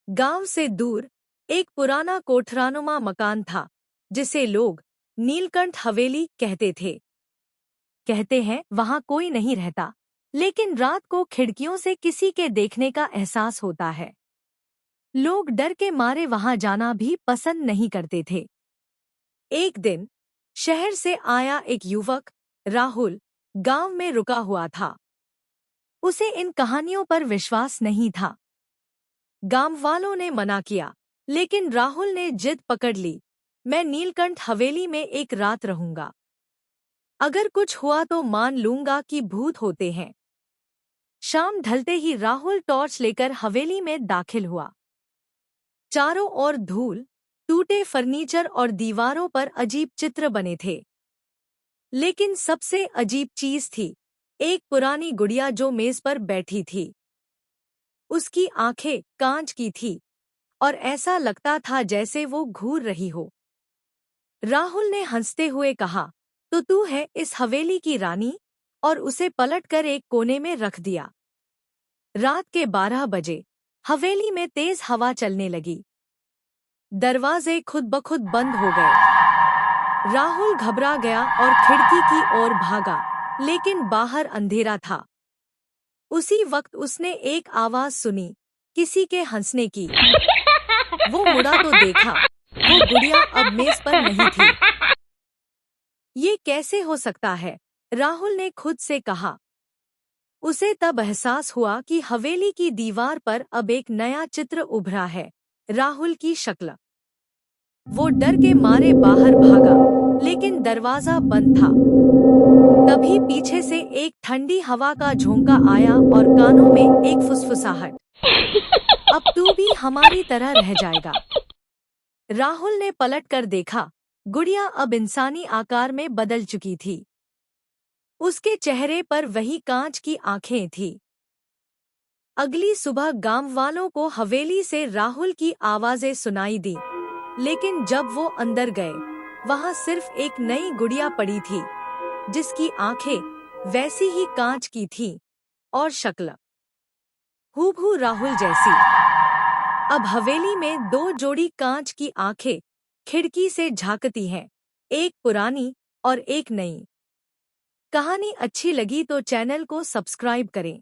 गांव से दूर एक पुराना कोठरानुमा मकान था, जिसे लोग नीलकंठ हवेली कहते थे। कहते हैं वहां कोई नहीं रहता, लेकिन रात को खिड़कियों से किसी के देखने का एहसास होता है। लोग डर के मारे वहां जाना भी पसंद नहीं करते थे। एक दिन शहर से आया एक युवक राहुल गांव में रुका हुआ था। उसे इन कहानियों पर विश्वास नहीं था। गांव वालों ने मना किया, लेकिन राहुल ने जिद पकड़ ली। मैं नीलकंठ हवेली में एक रात रहूंगा। अगर कुछ हुआ तो मान लूंगा कि भूत होते हैं। शाम ढलते ही राहुल टॉर्च लेकर हवेली में दाखिल हुआ। चारों ओर धूल, टूटे फर्नीचर और दीवारों पर अजीब चित्र बने थे। लेकिन सबसे अजीब चीज थी एक पुरानी गुड़िया जो मेज पर बैठी थी। उसकी आंखें कांच की थी और ऐसा लगता था जैसे वो घूर रही हो। राहुल ने हंसते हुए कहा, तो तू है इस हवेली की रानी? और उसे पलटकर एक कोने में रख दिया। रात के 12 बजे हवेली में तेज हवा चलने लगी। दरवाजे खुद ब खुद बंद हो गए। राहुल घबरा गया और खिड़की की ओर भागा, लेकिन बाहर अंधेरा था। उसी वक्त उसने एक आवाज सुनी, किसी के हंसने की। वो मुड़ा तो देखा, वो गुड़िया अब मेज पर नहीं थी। ये कैसे हो सकता है? राहुल ने खुद से कहा। उसे तब एहसास हुआ कि हवेली की दीवार पर अब एक नया चित्र उभरा है, राहुल की शक्ल। वो डर के मारे बाहर भागा, लेकिन दरवाजा बंद था। तभी पीछे से एक ठंडी हवा का झोंका आया और कानों में एक फुसफुसाहट। अब तू भी हमारी तरह रह जाएगा। राहुल ने पलटकर देखा, गुड़िया अब इंसानी आकार में बदल चुकी थी। उसके चेहरे पर वही कांच की आंखें थीं। अगली सुबह गांव वालों को हवेली से राहुल की आवाजें सुनाई दी, लेकिन जब वो अंदर गए, वहां सिर्फ एक नई गुड़िया पड़ी थी, जिसकी आंखें वैसी ही कांच की थीं और शक्ल हूबहू राहुल जैसी। अब हवेली में 2 जोड़ी कांच की आंखें खिड़की से झांकती हैं, एक पुरानी और एक नई। कहानी अच्छी लगी तो चैनल को सब्सक्राइब करें।